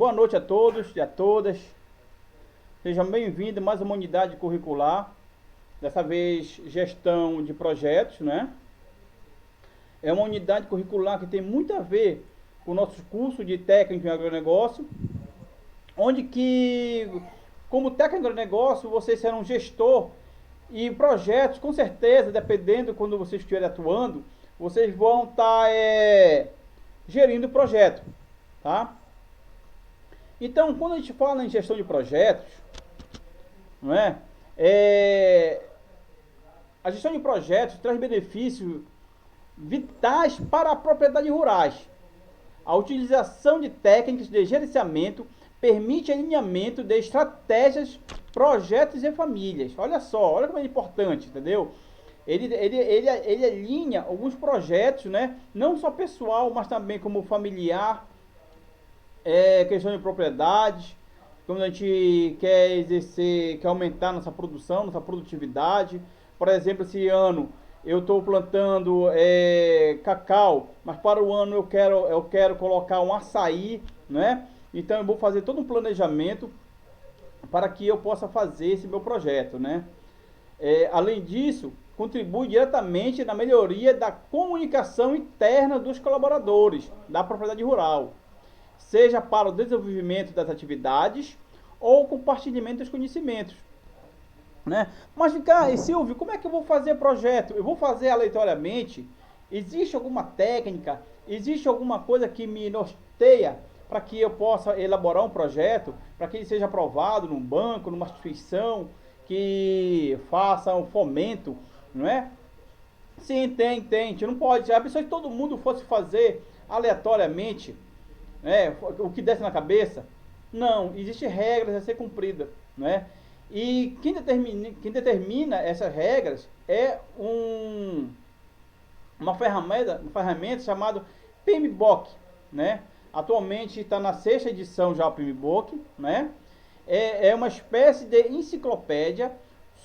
Boa noite a todos e a todas. Sejam bem-vindos a mais uma unidade curricular. Dessa vez, gestão de projetos, né? É uma unidade curricular que tem muito a ver com o nosso curso de técnico em agronegócio, onde que, como técnico em agronegócio, vocês serão gestor e projetos, com certeza, dependendo quando vocês estiverem atuando, vocês vão estar gerindo o projeto, tá? Então, quando a gente fala em gestão de projetos, não é? A gestão de projetos traz benefícios vitais para a propriedade rurais. A utilização de técnicas de gerenciamento permite alinhamento de estratégias, projetos e famílias. Olha só, olha como é importante, entendeu? Ele alinha alguns projetos, né? Não só pessoal, mas também como familiar, questão de propriedades, quando a gente quer exercer, quer aumentar nossa produção, nossa produtividade. Por exemplo, esse ano eu estou plantando cacau, mas para o ano eu quero colocar um açaí, né? Então eu vou fazer todo um planejamento para que eu possa fazer esse meu projeto, né? Além disso, contribui diretamente na melhoria da comunicação interna dos colaboradores da propriedade rural, seja para o desenvolvimento das atividades ou compartilhamento dos conhecimentos, né? Mas e Silvio, como é que eu vou fazer projeto? Eu vou fazer aleatoriamente? Existe alguma técnica? Existe alguma coisa que me norteia para que eu possa elaborar um projeto, para que ele seja aprovado num banco, numa instituição que faça um fomento, não é? Sim, tem. A gente não pode. A pessoa que todo mundo fosse fazer aleatoriamente, o que desce na cabeça. Não, existem regras a ser cumpridas, não é? E quem determina essas regras é uma ferramenta chamada PMBOK, né? Atualmente está na sexta edição já o PMBOK, né? É uma espécie de enciclopédia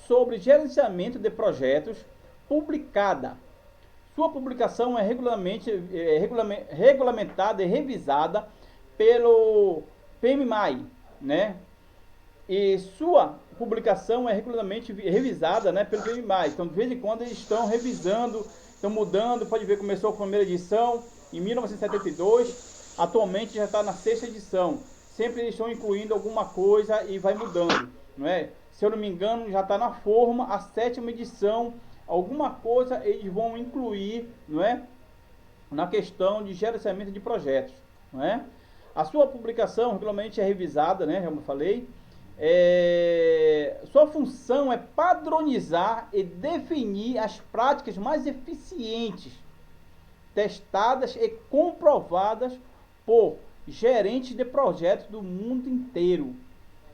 sobre gerenciamento de projetos publicada. Sua publicação é regulamentada e revisada pelo PMMAI, né? E sua publicação é regularmente revisada, né, pelo PMMAI. Então, de vez em quando, eles estão revisando, estão mudando. Pode ver, começou com a primeira edição em 1972, atualmente já está na sexta edição. Sempre eles estão incluindo alguma coisa e vai mudando, não é? Se eu não me engano, já está na forma a sétima edição. Alguma coisa eles vão incluir, não é? Na questão de gerenciamento de projetos, não é? A sua publicação regularmente é revisada, né, como eu falei. Sua função é padronizar e definir as práticas mais eficientes, testadas e comprovadas por gerentes de projetos do mundo inteiro,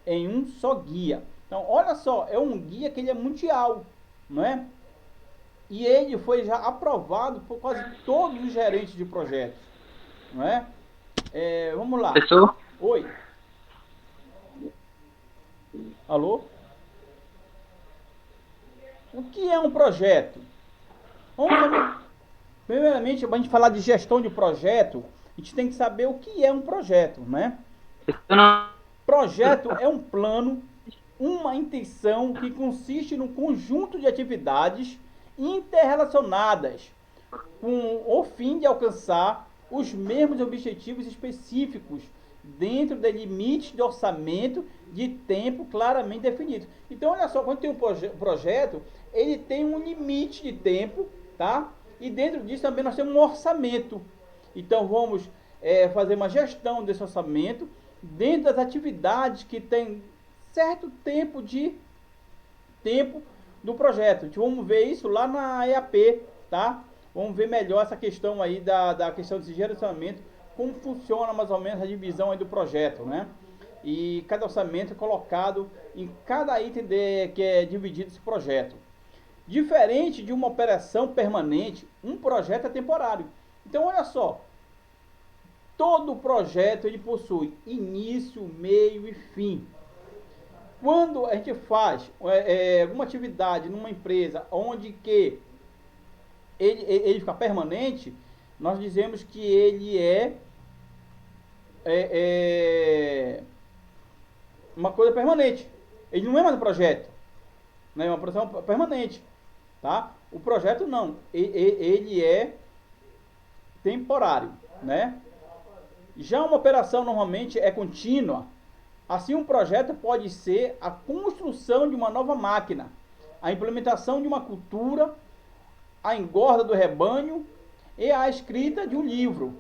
em um só guia. Então, olha só, é um guia que ele é mundial, não é? E ele foi já aprovado por quase todos os gerentes de projetos, não é? Vamos lá. Professor, Oi. Alô? O que é um projeto? Primeiramente, para a gente falar de gestão de projeto, a gente tem que saber o que é um projeto, né? eu não. Projeto é um plano, uma intenção que consiste num conjunto de atividades interrelacionadas com o fim de alcançar os mesmos objetivos específicos dentro de limites de orçamento de tempo claramente definido. Então, olha só, quando tem um projeto, ele tem um limite de tempo, tá? E dentro disso também nós temos um orçamento. Então, vamos fazer uma gestão desse orçamento dentro das atividades que tem certo tempo do projeto. Então, vamos ver isso lá na EAP, tá? Vamos ver melhor essa questão aí da questão desse gerenciamento, como funciona mais ou menos a divisão aí do projeto, né? E cada orçamento é colocado em cada item que é dividido esse projeto. Diferente de uma operação permanente, um projeto é temporário. Então, olha só, todo projeto ele possui início, meio e fim. Quando a gente faz alguma atividade numa empresa onde que ele fica permanente, nós dizemos que ele é uma coisa permanente. Ele não é mais um projeto, né? É uma produção permanente, tá? O projeto não, ele é temporário, né? Já uma operação normalmente é contínua. Assim, um projeto pode ser a construção de uma nova máquina, a implementação de uma cultura, a engorda do rebanho e a escrita de um livro,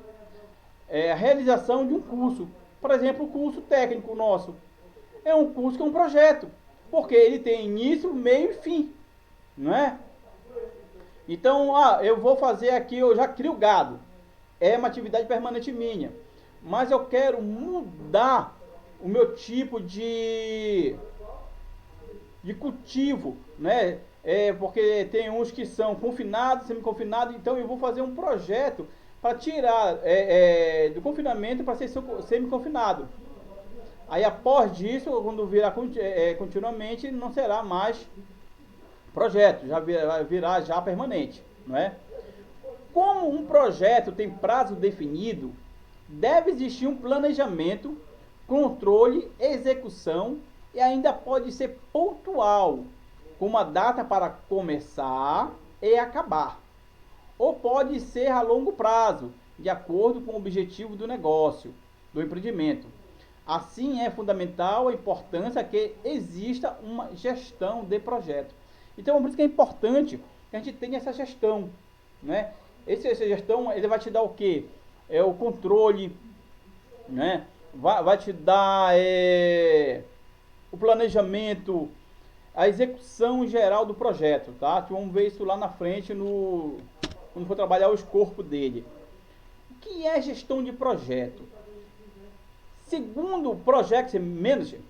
a realização de um curso. Por exemplo, o curso técnico nosso é um curso que é um projeto, porque ele tem início, meio e fim, não é? Então, eu vou fazer aqui, eu já crio gado, é uma atividade permanente minha, mas eu quero mudar o meu tipo de cultivo, né? Porque tem uns que são confinados, semi-confinados, então eu vou fazer um projeto para tirar do confinamento para ser semi-confinado. Aí após disso, quando virar continuamente, não será mais projeto, vai virar já permanente, não é? Como um projeto tem prazo definido, deve existir um planejamento, controle, execução e ainda pode ser pontual, com uma data para começar e acabar. Ou pode ser a longo prazo, de acordo com o objetivo do negócio, do empreendimento. Assim, é fundamental a importância que exista uma gestão de projeto. Então, por isso que é importante que a gente tenha essa gestão, né? Essa gestão, ele vai te dar o quê? O controle, né? Vai te dar o planejamento, a execução geral do projeto, tá? Vamos ver isso lá na frente quando for trabalhar o escopo dele. O que é gestão de projeto? Segundo o Project Manager,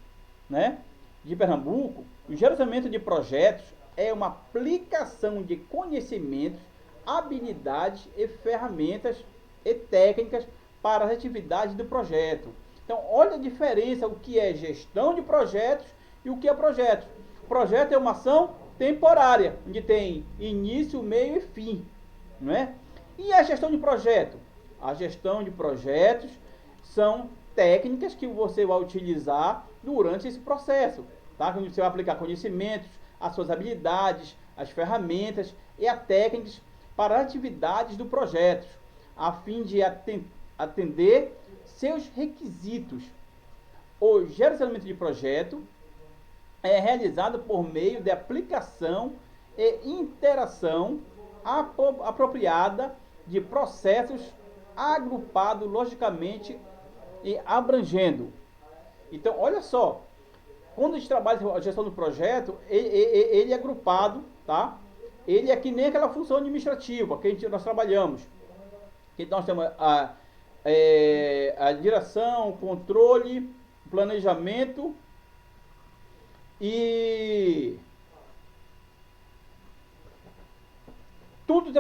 né, de Pernambuco, o gerenciamento de projetos é uma aplicação de conhecimentos, habilidades e ferramentas e técnicas para as atividades do projeto. Então, olha a diferença, o que é gestão de projetos e o que é projeto. Projeto é uma ação temporária, onde tem início, meio e fim, não é? E a gestão de projeto? A gestão de projetos são técnicas que você vai utilizar durante esse processo, tá? Você vai aplicar conhecimentos, as suas habilidades, as ferramentas e as técnicas para atividades do projeto, a fim de atender seus requisitos. O gerenciamento de projeto é realizado por meio de aplicação e interação apropriada de processos agrupados logicamente e abrangendo. Então, olha só, quando a gente trabalha a gestão do projeto, ele é agrupado, tá? Ele é que nem aquela função administrativa que nós trabalhamos. Que nós temos a direção, o controle, o planejamento e tudo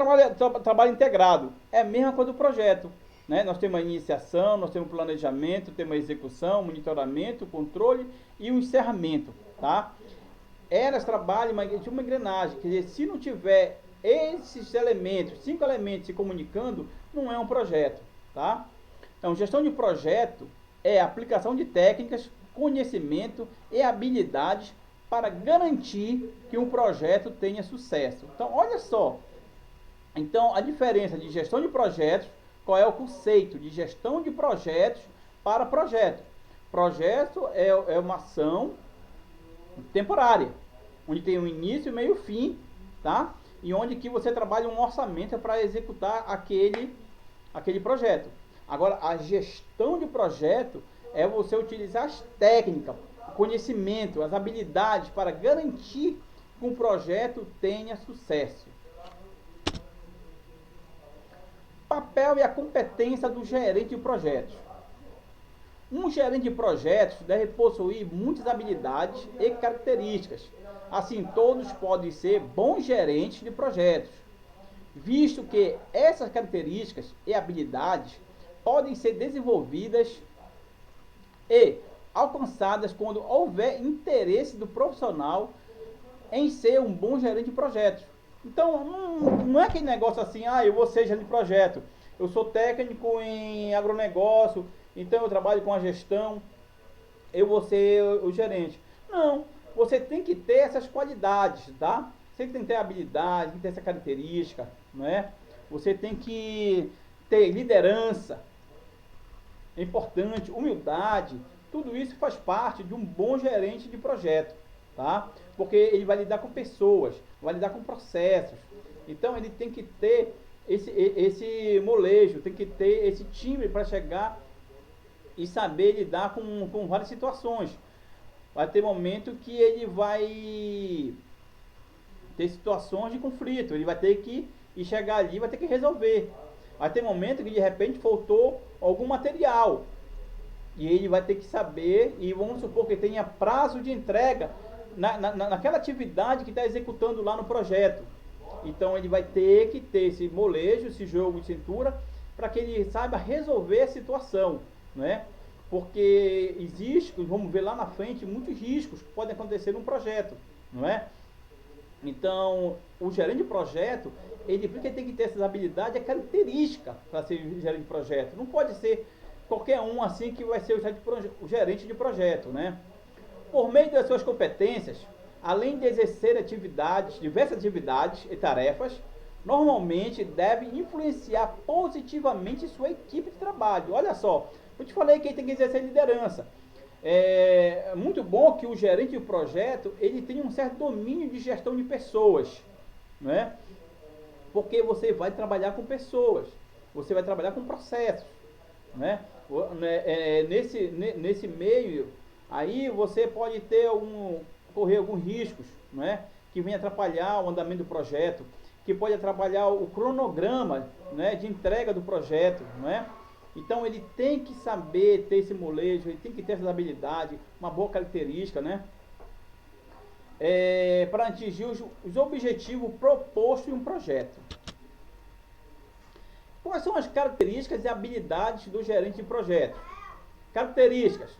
trabalho integrado. É a mesma coisa do projeto, né? Nós temos a iniciação, nós temos o planejamento, temos a execução, monitoramento, controle e o encerramento, tá? Elas trabalham de uma engrenagem, quer dizer, se não tiver esses elementos, 5 elementos se comunicando, não é um projeto, tá? Então, gestão de projeto é a aplicação de técnicas, conhecimento e habilidades para garantir que um projeto tenha sucesso. Então, olha só. Então, a diferença de gestão de projetos, qual é o conceito de gestão de projetos para projeto? Projeto é uma ação temporária, onde tem um início, meio e fim, tá? E onde que você trabalha um orçamento para executar aquele projeto. Agora, a gestão de projeto é você utilizar as técnicas, o conhecimento, as habilidades para garantir que um projeto tenha sucesso. Papel e a competência do gerente de projetos. Um gerente de projetos deve possuir muitas habilidades e características. Assim, todos podem ser bons gerentes de projetos, visto que essas características e habilidades podem ser desenvolvidas e alcançadas quando houver interesse do profissional em ser um bom gerente de projetos. Então, não é aquele negócio assim, eu vou ser gerente de projeto, eu sou técnico em agronegócio, então eu trabalho com a gestão, eu vou ser o gerente. Não, você tem que ter essas qualidades, tá? Você tem que ter habilidade, tem que ter essa característica, não é? Você tem que ter liderança, é importante, humildade, tudo isso faz parte de um bom gerente de projeto, tá? Porque ele vai lidar com pessoas, vai lidar com processos. Então ele tem que ter esse molejo, tem que ter esse time para chegar e saber lidar com várias situações. Vai ter momento que ele vai ter situações de conflito, ele vai ter que ir chegar ali, vai ter que resolver. Vai ter momento que de repente faltou algum material e ele vai ter que saber, e vamos supor que tenha prazo de entrega naquela atividade que está executando lá no projeto. Então ele vai ter que ter esse molejo, esse jogo de cintura, para que ele saiba resolver a situação, né? Porque existe, vamos ver lá na frente, muitos riscos que podem acontecer num projeto, não é? Então, o gerente de projeto, ele tem que ter essas habilidades, é característica para ser gerente de projeto. Não pode ser qualquer um assim que vai ser o gerente de projeto, né? Por meio das suas competências, além de exercer diversas atividades e tarefas, normalmente deve influenciar positivamente sua equipe de trabalho. Olha só, eu te falei que ele tem que exercer liderança. É muito bom que o gerente de projeto ele tenha um certo domínio de gestão de pessoas, né? Porque você vai trabalhar com pessoas, você vai trabalhar com processos, né? Nesse meio aí você pode correr alguns riscos, né? Que vem atrapalhar o andamento do projeto, que pode atrapalhar o cronograma, né? De entrega do projeto, não é? Então ele tem que saber ter esse molejo, ele tem que ter essa habilidade, uma boa característica, né? Para atingir os objetivos propostos em um projeto. Quais são as características e habilidades do gerente de projeto? Características: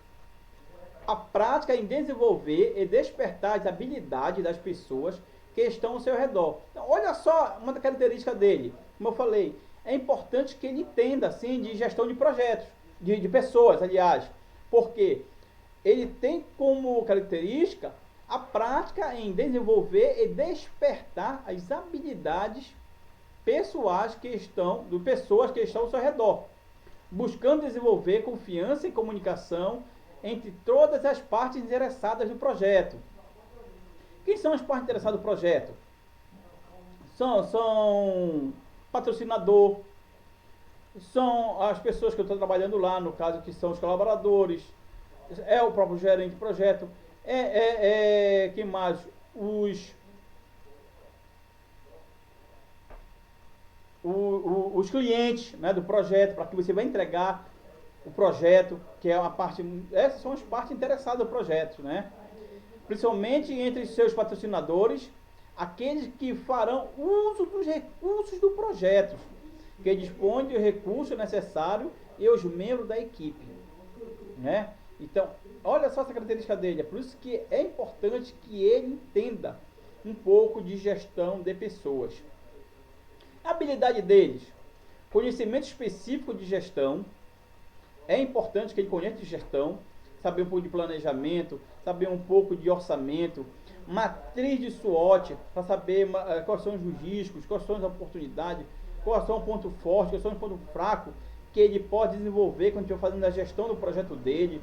a prática em desenvolver e despertar as habilidades das pessoas que estão ao seu redor. Então, olha só uma característica dele, como eu falei, é importante que ele entenda assim de gestão de projetos, de pessoas, aliás, porque ele tem como característica a prática em desenvolver e despertar as habilidades pessoas que estão ao seu redor, buscando desenvolver confiança e comunicação entre todas as partes interessadas do projeto. Quem são as partes interessadas do projeto? São patrocinador, são as pessoas que eu estou trabalhando lá, no caso que são os colaboradores, é o próprio gerente de projeto, quem mais? Os clientes, né, do projeto, para que você vai entregar o projeto, que é uma parte, essas são as partes interessadas do projeto, né? Principalmente entre seus patrocinadores, aqueles que farão uso dos recursos do projeto, que dispõem do recurso necessário e os membros da equipe, né? Então, olha só essa característica dele, é por isso que é importante que ele entenda um pouco de gestão de pessoas. A habilidade deles: conhecimento específico de gestão. É importante que ele conheça de gestão, saber um pouco de planejamento, saber um pouco de orçamento, matriz de SWOT, para saber quais são os riscos, quais são as oportunidades, quais são o ponto forte, quais são os pontos fracos que ele pode desenvolver quando estiver fazendo a gestão do projeto dele.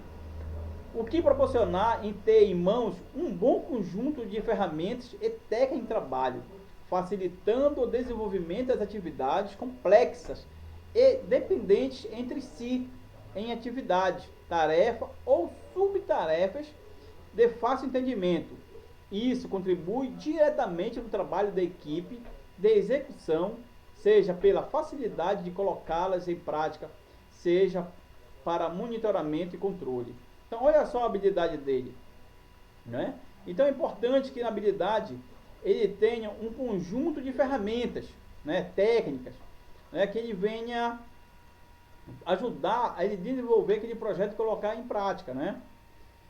O que proporcionar em ter em mãos um bom conjunto de ferramentas e técnicas de trabalho, facilitando o desenvolvimento das atividades complexas e dependentes entre si, em atividades, tarefa ou subtarefas de fácil entendimento. Isso contribui diretamente no trabalho da equipe de execução, seja pela facilidade de colocá-las em prática, seja para monitoramento e controle. Então, olha só a habilidade dele, né? Então, é importante que na habilidade ele tenha um conjunto de ferramentas, né, técnicas, né, que ele venha ajudar a ele desenvolver aquele projeto e colocar em prática, né?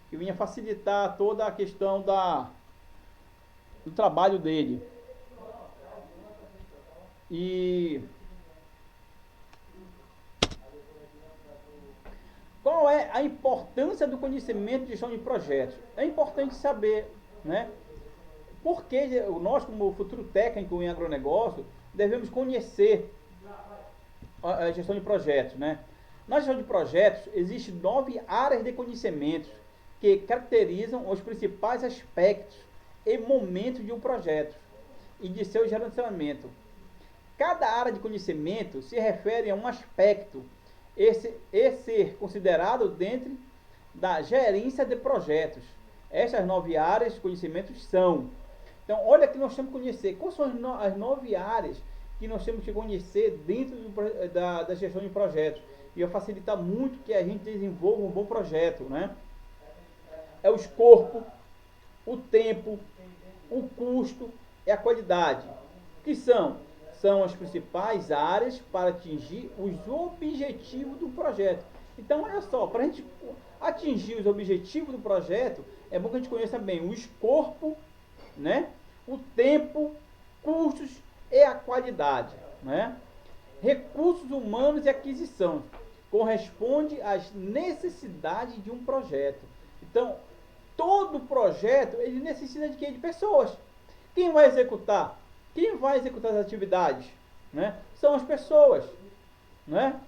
Que venha facilitar toda a questão do trabalho dele. E a importância do conhecimento de gestão de projetos. É importante saber, né? Porque nós, como futuro técnico em agronegócio, devemos conhecer a gestão de projetos, né? Na gestão de projetos, existem 9 áreas de conhecimentos que caracterizam os principais aspectos e momentos de um projeto e de seu gerenciamento. Cada área de conhecimento se refere a um aspecto e ser considerado dentro da gerência de projetos. Essas 9 áreas de conhecimentos são. Então, olha que nós temos que conhecer. Quais são as 9 áreas que nós temos que conhecer dentro da gestão de projetos? E vai facilitar muito que a gente desenvolva um bom projeto, né? É o escopo, o tempo, o custo e a qualidade. O que são? São as principais áreas para atingir os objetivos do projeto. Então, olha só, para a gente atingir os objetivos do projeto, é bom que a gente conheça bem o escopo, né? O tempo, custos e a qualidade, né? Recursos humanos e aquisição corresponde às necessidades de um projeto. Então, todo projeto ele necessita de quê? De pessoas. Quem vai executar? Quem vai executar as atividades, né? São as pessoas, né?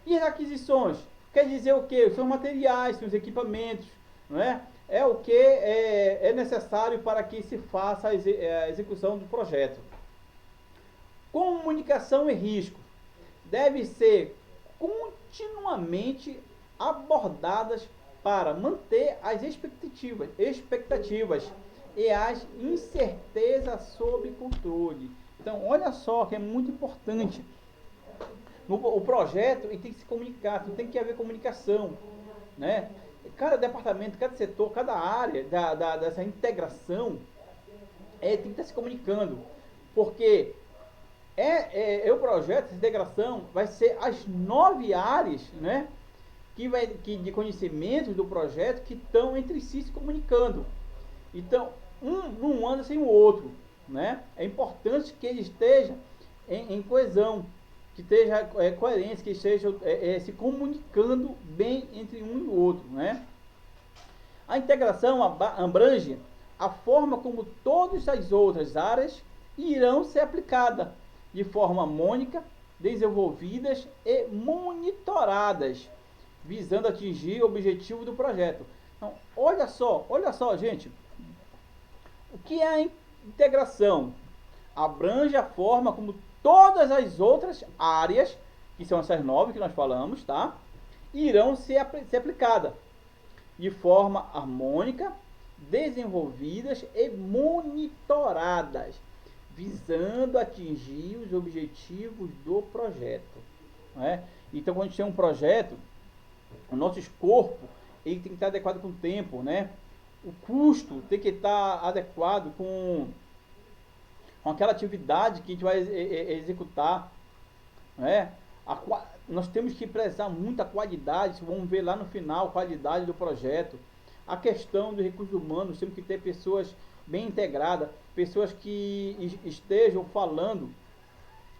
E as aquisições? Quer dizer o quê? São materiais, são os equipamentos, não é? É o que é necessário para que se faça a execução do projeto. Comunicação e risco devem ser continuamente abordadas para manter as expectativas e as incertezas sob controle. Então, olha só que é muito importante. O projeto ele tem que se comunicar, tem que haver comunicação, né? Cada departamento, cada setor, cada área dessa integração tem que estar se comunicando, porque o projeto de integração vai ser as 9 áreas, né, de conhecimento do projeto que estão entre si se comunicando. Então, um não anda sem o outro, né? É importante que ele esteja em coesão, que esteja coerência, que esteja se comunicando bem entre um e o outro, né? A integração abrange a forma como todas as outras áreas irão ser aplicadas de forma harmônica, desenvolvidas e monitoradas, visando atingir o objetivo do projeto. Então, olha só, gente. O que é a integração? Abrange a forma como todas as outras áreas, que são essas 9 que nós falamos, tá? Irão ser aplicadas de forma harmônica, desenvolvidas e monitoradas, visando atingir os objetivos do projeto, né? Então, quando a gente tem um projeto, o nosso escopo ele tem que estar adequado com o tempo, né? O custo tem que estar adequado com aquela atividade que a gente vai executar, né? Nós temos que prezar muito a qualidade, vamos ver lá no final a qualidade do projeto. A questão dos recursos humanos, temos que ter pessoas bem integradas, pessoas que estejam falando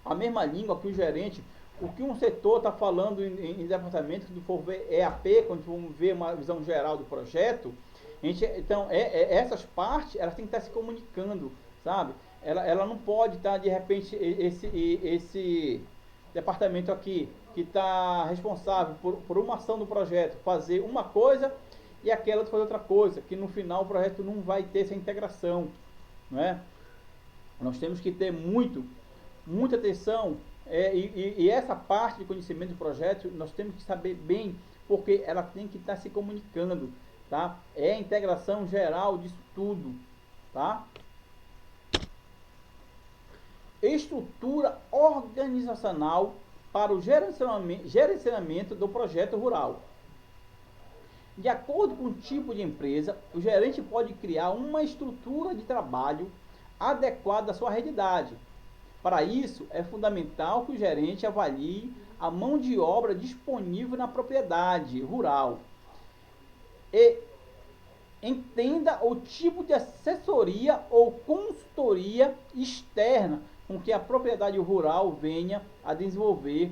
a mesma língua que o gerente. O que um setor está falando em departamento, quando for ver EAP, quando vamos ver uma visão geral do projeto, então, essas partes, elas têm que estar se comunicando, sabe? Ela não pode estar, de repente, esse departamento aqui, que está responsável por uma ação do projeto, fazer uma coisa e aquela fazer outra coisa, que no final o projeto não vai ter essa integração, não é? Nós temos que ter muita atenção, e essa parte de conhecimento do projeto, nós temos que saber bem, porque ela tem que estar se comunicando, tá? É a integração geral disso tudo, tá? Estrutura organizacional para o gerenciamento do projeto rural. De acordo com o tipo de empresa, o gerente pode criar uma estrutura de trabalho adequada à sua realidade. Para isso, é fundamental que o gerente avalie a mão de obra disponível na propriedade rural e entenda o tipo de assessoria ou consultoria externa com que a propriedade rural venha a desenvolver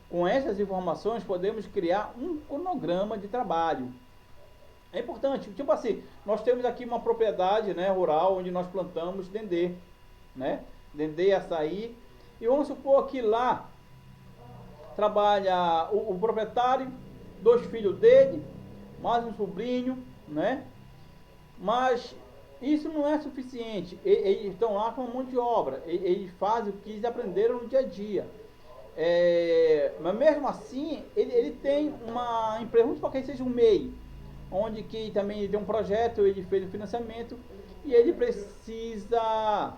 Com essas informações, podemos criar um cronograma de trabalho. É importante, tipo assim, nós temos aqui uma propriedade, né, rural, onde nós plantamos dendê, né, dendê, açaí, e vamos supor que lá trabalha o proprietário, 2 filhos dele, mais um sobrinho, né, mas isso não é suficiente. Eles estão lá com uma mão de obra, eles fazem o que eles aprenderam no dia a dia. Mas mesmo assim, ele tem uma empresa, vamos supor que seja um MEI, onde que também ele tem um projeto, ele fez o financiamento e ele precisa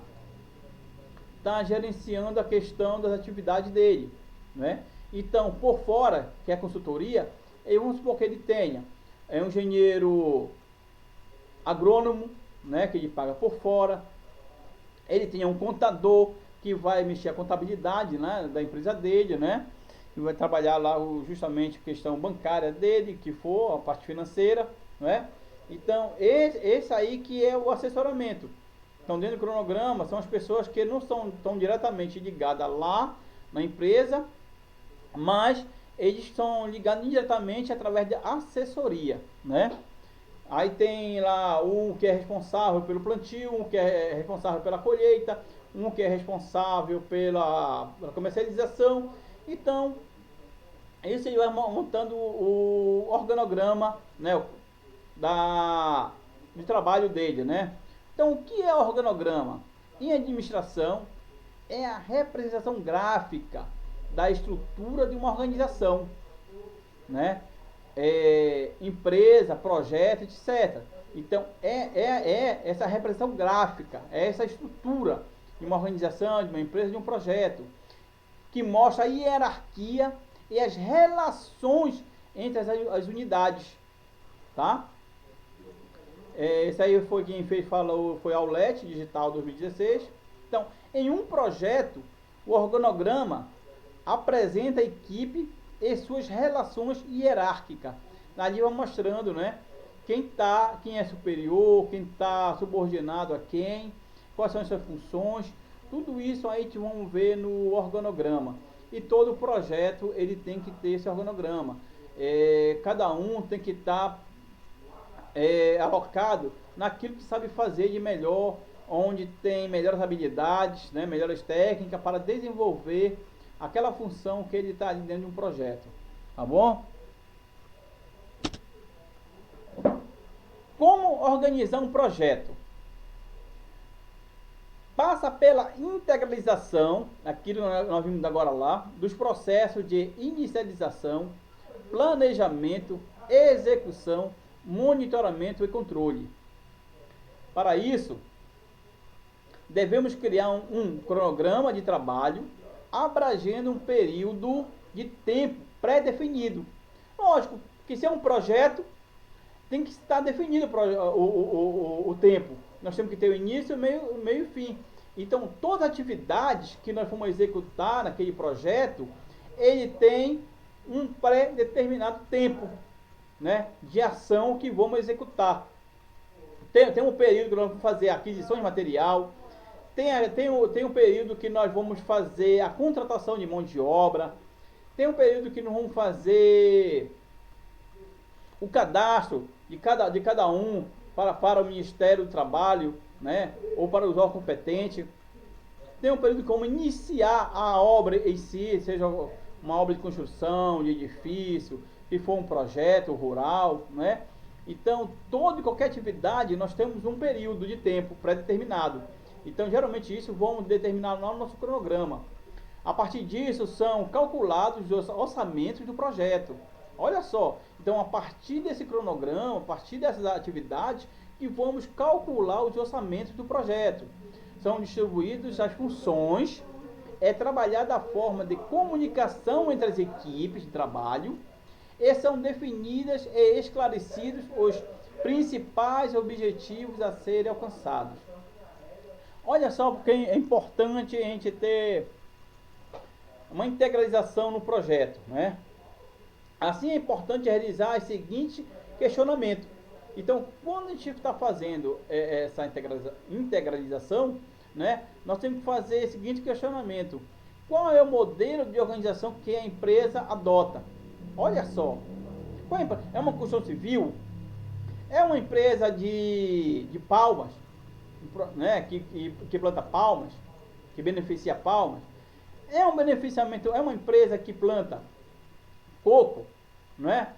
estar gerenciando a questão das atividades dele, né? Então, por fora, que é a consultoria, vamos supor que ele tenha um engenheiro agrônomo, né, que ele paga por fora, ele tenha um contador que vai mexer a contabilidade, né, da empresa dele, né, que vai trabalhar lá justamente a questão bancária dele, que for a parte financeira, né. Então esse aí que é o assessoramento. Então, dentro do cronograma são as pessoas que não são tão diretamente ligadas lá na empresa, mas eles estão ligados indiretamente através de assessoria, né. Aí tem lá um que é responsável pelo plantio, um que é responsável pela colheita, um que é responsável pela comercialização. Então, isso ele vai montando o organograma, né, de trabalho dele, né? Então, o que é organograma? Em administração, é a representação gráfica da estrutura de uma organização, né? Empresa, projeto, etc. Então, essa representação gráfica, é essa estrutura de uma organização, de uma empresa, de um projeto, que mostra a hierarquia e as relações entre as unidades, tá? Esse aí foi quem falou, foi a Aulet Digital 2016. Então, em um projeto, o organograma apresenta a equipe e suas relações hierárquicas. Ali vai mostrando, né, quem é superior, quem está subordinado a quem, quais são as suas funções. Tudo isso aí que vamos ver no organograma. E todo projeto ele tem que ter esse organograma. Cada um tem que estar alocado naquilo que sabe fazer de melhor, onde tem melhores habilidades, né, melhores técnicas para desenvolver aquela função que ele está ali dentro de um projeto, tá bom? Como organizar um projeto? Passa pela integralização, aquilo que nós vimos agora lá, dos processos de inicialização, planejamento, execução, monitoramento e controle. Para isso, devemos criar um cronograma de trabalho abrangendo um período de tempo pré-definido. Lógico que se é um projeto, tem que estar definido o tempo. Nós temos que ter o início, meio e fim. Então, todas as atividades que nós vamos executar naquele projeto, ele tem um pré-determinado tempo, né, de ação que vamos executar. Tem um período que nós vamos fazer aquisição de material, tem um período que nós vamos fazer a contratação de mão de obra, tem um período que nós vamos fazer o cadastro de cada um para o Ministério do Trabalho, né, ou para os órgãos competentes. Tem um período como iniciar a obra em si, seja uma obra de construção, de edifício, se for um projeto rural, né? Então, toda e qualquer atividade, nós temos um período de tempo pré-determinado. Então, geralmente isso vamos determinar lá no nosso cronograma. A partir disso, são calculados os orçamentos do projeto. Olha só, então a partir desse cronograma, a partir dessas atividades, que vamos calcular os orçamentos do projeto. São distribuídas as funções, trabalhar da forma de comunicação entre as equipes de trabalho, e são definidas e esclarecidos os principais objetivos a serem alcançados. Olha só porque é importante a gente ter uma integralização no projeto, né? Assim é importante realizar o seguinte questionamento. Então, quando a gente está fazendo essa integralização, né, nós temos que fazer o seguinte questionamento. Qual é o modelo de organização que a empresa adota? Olha só. É uma construção civil? É uma empresa de palmas, né, que planta palmas, que beneficia palmas? É um beneficiamento, é uma empresa que planta coco, não é?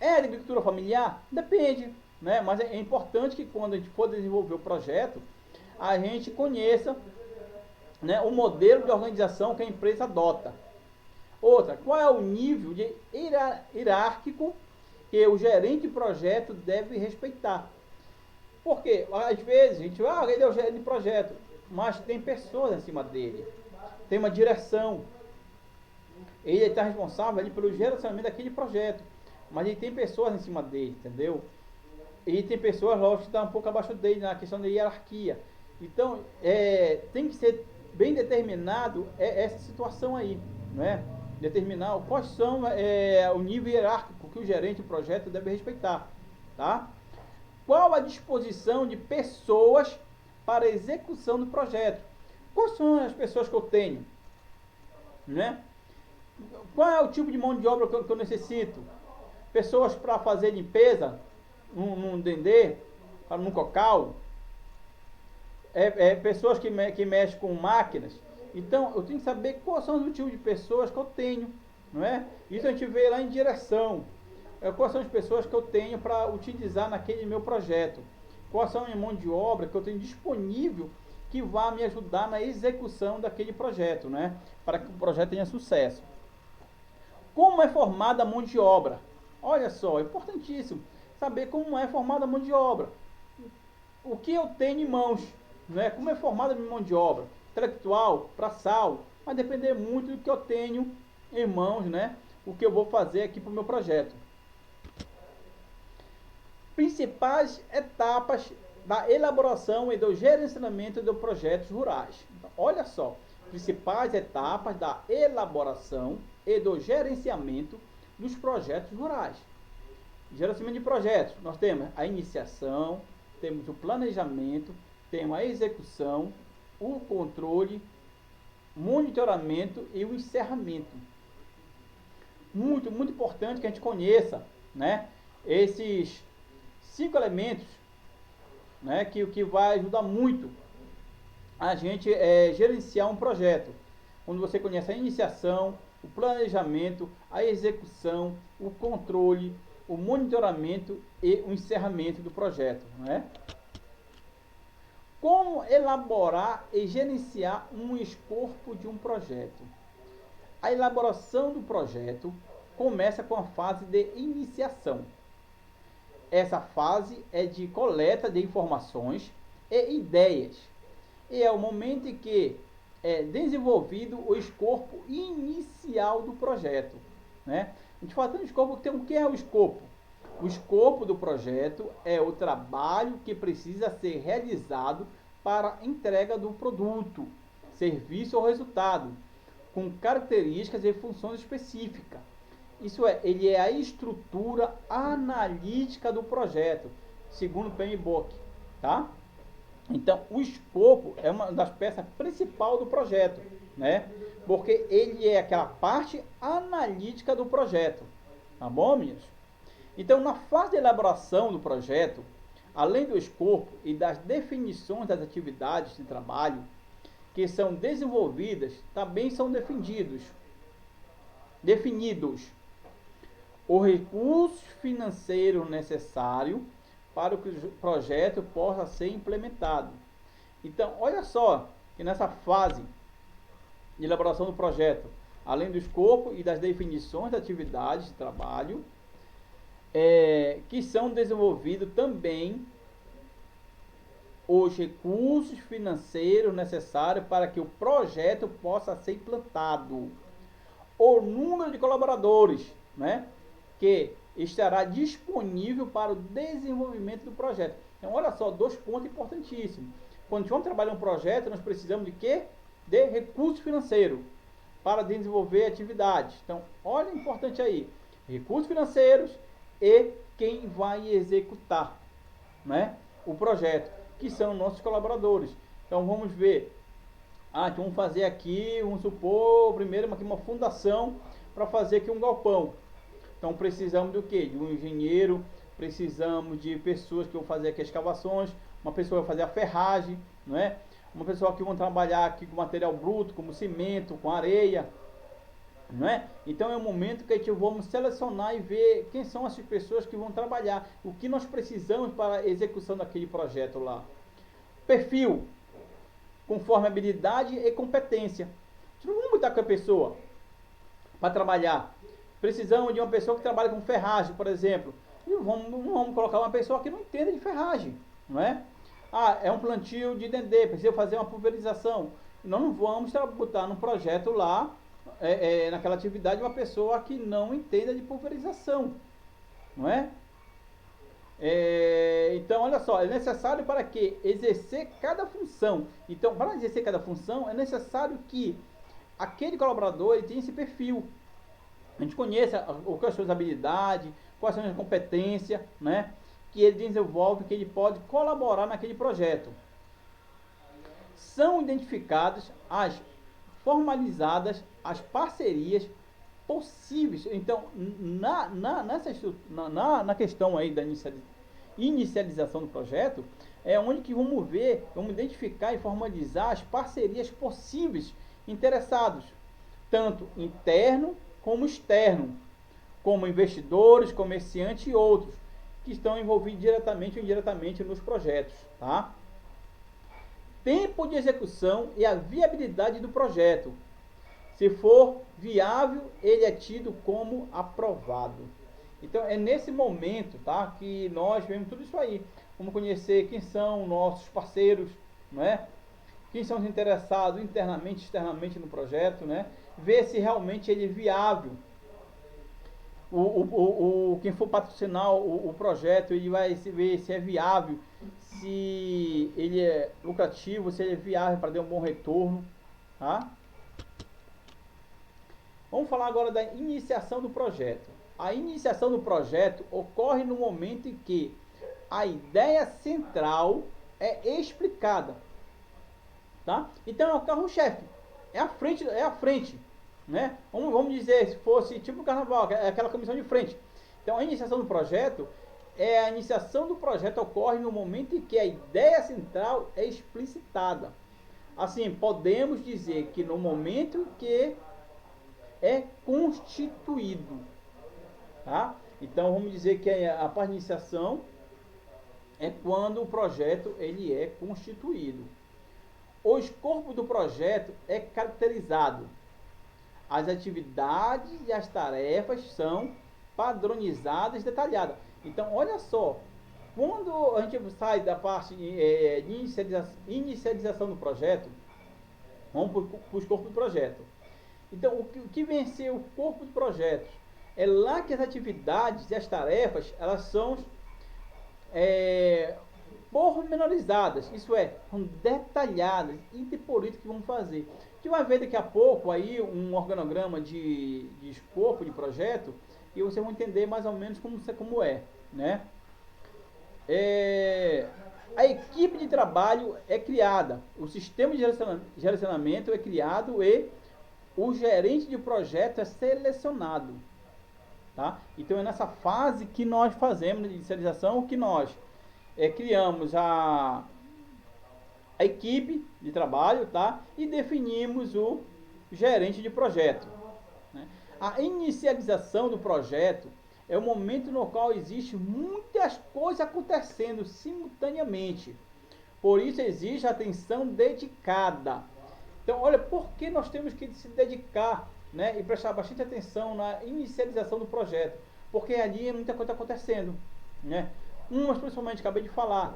É agricultura familiar? Depende, né? Mas é importante que quando a gente for desenvolver o projeto, a gente conheça, né, o modelo de organização que a empresa adota. Outra, qual é o nível de hierárquico que o gerente de projeto deve respeitar? Porque às vezes a gente ele é o gerente de projeto, mas tem pessoas acima dele, tem uma direção. Ele está responsável ali pelo gerenciamento daquele projeto, mas ele tem pessoas em cima dele, entendeu? E tem pessoas, lógico, que estão um pouco abaixo dele na questão da hierarquia. Então, tem que ser bem determinado essa situação aí, não é? Determinar quais são o nível hierárquico que o gerente do projeto deve respeitar, tá? Qual a disposição de pessoas para a execução do projeto? Quais são as pessoas que eu tenho, né? Qual é o tipo de mão de obra que eu necessito? Pessoas para fazer limpeza num dendê, num cocal, pessoas que mexem com máquinas. Então, eu tenho que saber quais são os tipos de pessoas que eu tenho, não é? Isso a gente vê lá em direção. Quais são as pessoas que eu tenho para utilizar naquele meu projeto? Quais são a minha mão de obra que eu tenho disponível que vá me ajudar na execução daquele projeto, né? Para que o projeto tenha sucesso. Como é formada a mão de obra? Olha só, é importantíssimo saber como é formada a mão de obra. O que eu tenho em mãos, né? Como é formada a minha mão de obra? Intelectual, braçal, vai depender muito do que eu tenho em mãos, né? O que eu vou fazer aqui para o meu projeto. Principais etapas da elaboração e do gerenciamento de projetos rurais. Então, olha só, principais etapas da elaboração e do gerenciamento dos projetos rurais. Gerenciamento de projetos, nós temos a iniciação, temos o planejamento, temos a execução, o controle, monitoramento e o encerramento. Muito importante que a gente conheça, né, esses 5 elementos, né, que vai ajudar muito a gente gerenciar um projeto. Quando você conhece a iniciação, o planejamento, a execução, o controle, o monitoramento e o encerramento do projeto, né? Como elaborar e gerenciar um escopo de um projeto? A elaboração do projeto começa com a fase de iniciação. Essa fase é de coleta de informações e ideias. E é o momento em que é desenvolvido o escopo inicial do projeto, né? A gente fala tanto de escopo, o que é o escopo? O escopo do projeto é o trabalho que precisa ser realizado para a entrega do produto, serviço ou resultado, com características e funções específicas. Isso ele é a estrutura analítica do projeto, segundo o PMBOK, tá? Então, o escopo é uma das peças principais do projeto, né? Porque ele é aquela parte analítica do projeto, tá bom, meninos? Então, na fase de elaboração do projeto, além do escopo e das definições das atividades de trabalho que são desenvolvidas, também são definidos o recurso financeiro necessário para que o projeto possa ser implementado. Então, olha só que nessa fase de elaboração do projeto, além do escopo e das definições das atividades de trabalho, que são desenvolvidos também os recursos financeiros necessários para que o projeto possa ser implantado. O número de colaboradores, né, que estará disponível para o desenvolvimento do projeto. Então, olha só, 2 pontos importantíssimos. Quando a gente vamos trabalhar um projeto, nós precisamos de quê? De recurso financeiro para desenvolver atividades. Então, olha o importante aí, recursos financeiros e quem vai executar, né, o projeto, que são nossos colaboradores. Então, vamos ver então vamos fazer aqui, vamos supor, primeiro aqui uma fundação para fazer aqui um galpão. Então precisamos do que? De um engenheiro, precisamos de pessoas que vão fazer aqui as escavações, uma pessoa vai fazer a ferragem, não é? Uma pessoa que vão trabalhar aqui com material bruto, como cimento, com areia, não é? Então é o momento que a gente vamos selecionar e ver quem são essas pessoas que vão trabalhar, o que nós precisamos para a execução daquele projeto lá. Perfil, conforme habilidade e competência. Não vamos botar com a pessoa para trabalhar. Precisamos de uma pessoa que trabalha com ferragem, por exemplo. E não vamos colocar uma pessoa que não entenda de ferragem, não é? É um plantio de dendê, precisa fazer uma pulverização. Nós não vamos botar no projeto lá, naquela atividade, uma pessoa que não entenda de pulverização, não é? Então, olha só, é necessário para que exercer cada função. Então, para exercer cada função, é necessário que aquele colaborador ele tenha esse perfil. A gente conheça quais são as suas habilidades, quais são as competências, né? Que ele desenvolve, que ele pode colaborar naquele projeto. São identificadas formalizadas as parcerias possíveis. Então, na questão aí da inicialização do projeto, é onde que vamos identificar e formalizar as parcerias possíveis interessados, tanto interno como externo, como investidores, comerciantes e outros, que estão envolvidos diretamente ou indiretamente nos projetos, tá? Tempo de execução e a viabilidade do projeto. Se for viável, ele é tido como aprovado. Então, é nesse momento, tá, que nós vemos tudo isso aí. Vamos conhecer quem são nossos parceiros, não é? Quem são os interessados internamente e externamente no projeto, né? Ver se realmente ele é viável. Quem for patrocinar o projeto, ele vai ver se é viável, se ele é lucrativo, se ele é viável para dar um bom retorno, tá? Vamos falar agora da iniciação do projeto. A iniciação do projeto ocorre no momento em que a ideia central é explicada, tá? Então é o carro-chefe, é a frente, né? Vamos dizer, se fosse tipo o carnaval, é aquela comissão de frente. Então a iniciação do projeto ocorre no momento em que a ideia central é explicitada. Assim, podemos dizer que no momento em que é constituído, tá? Então vamos dizer que a parte de iniciação é quando o projeto ele é constituído. O escopo do projeto é caracterizado. As atividades e as tarefas são padronizadas e detalhadas. Então, olha só, quando a gente sai da parte de inicialização do projeto, vamos para o escopo do projeto. Então, o que vem a ser o corpo do projeto? É lá que as atividades e as tarefas, elas são pormenorizadas, isso é, são detalhadas e por isso que vamos fazer. A gente vai ver daqui a pouco aí um organograma de escopo de projeto e vocês vão entender mais ou menos como é, né? A equipe de trabalho é criada, o sistema de gerenciamento é criado e o gerente de projeto é selecionado, tá? Então é nessa fase que nós fazemos de inicialização que nós criamos a equipe de trabalho, tá? E definimos o gerente de projeto, né? A inicialização do projeto é o momento no qual existe muitas coisas acontecendo simultaneamente. Por isso exige atenção dedicada. Então, olha, por que nós temos que se dedicar, né, e prestar bastante atenção na inicialização do projeto? Porque ali muita coisa acontecendo, né? Principalmente, acabei de falar,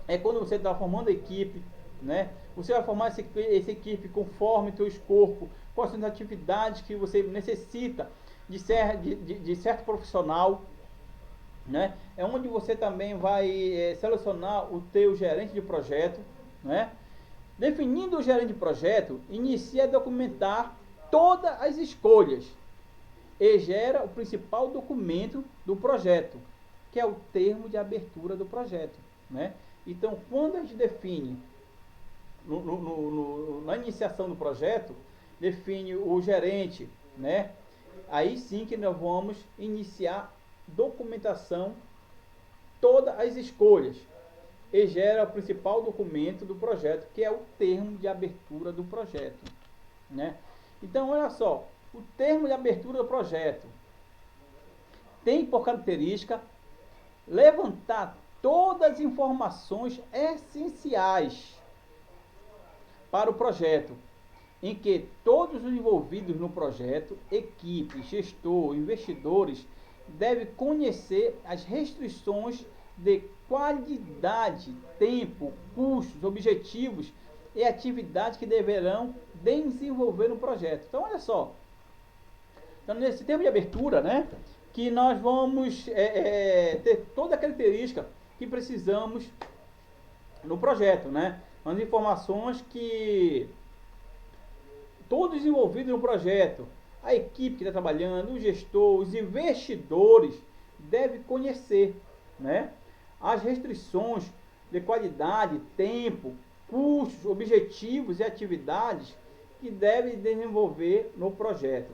é quando você está formando a equipe, né? Você vai formar essa equipe conforme o seu escopo, quais são as atividades que você necessita de certo profissional, né? É onde você também vai selecionar o teu gerente de projeto, né? Definindo o gerente de projeto, inicia a documentar todas as escolhas e gera o principal documento do projeto, que é o termo de abertura do projeto, né? Então, quando a gente define na iniciação do projeto, define o gerente, né? Aí sim que nós vamos iniciar documentação, todas as escolhas, e gera o principal documento do projeto, que é o termo de abertura do projeto, né? Então, olha só, o termo de abertura do projeto tem por característica levantar todas as informações essenciais para o projeto, em que todos os envolvidos no projeto, equipe, gestor, investidores, devem conhecer as restrições de qualidade, tempo, custos, objetivos e atividades que deverão desenvolver no projeto. Então, olha só, então, nesse termo de abertura, né, que nós vamos ter toda a característica que precisamos no projeto, né? As informações que todos envolvidos no projeto, a equipe que está trabalhando, o gestor, os investidores devem conhecer, né? As restrições de qualidade, tempo, custos, objetivos e atividades que devem desenvolver no projeto.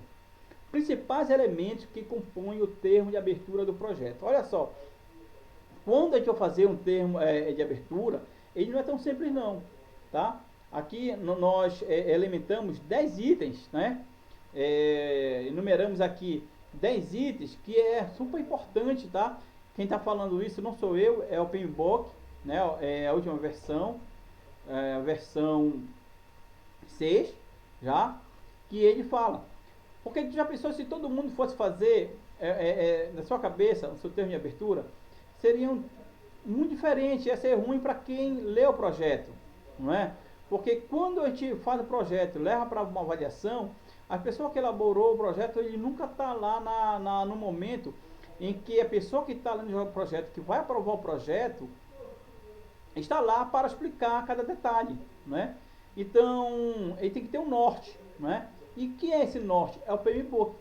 Principais elementos que compõem o termo de abertura do projeto. Olha só, quando a gente vai fazer um termo de abertura, ele não é tão simples não, tá? Aqui nós elementamos 10 itens, né? Enumeramos aqui 10 itens, que é super importante, tá? Quem está falando isso não sou eu, é o PMBOK, né? É a última versão, a versão 6, já, que ele fala. Porque já pensou se todo mundo fosse fazer na sua cabeça, o seu termo de abertura, seria muito diferente, ia ser ruim para quem lê o projeto, não é? Porque quando a gente faz o projeto, leva para uma avaliação, a pessoa que elaborou o projeto, ele nunca está lá no momento em que a pessoa que está lendo o projeto, que vai aprovar o projeto, está lá para explicar cada detalhe, né? Então, ele tem que ter um norte, né? E que é esse norte? É o PMBOK.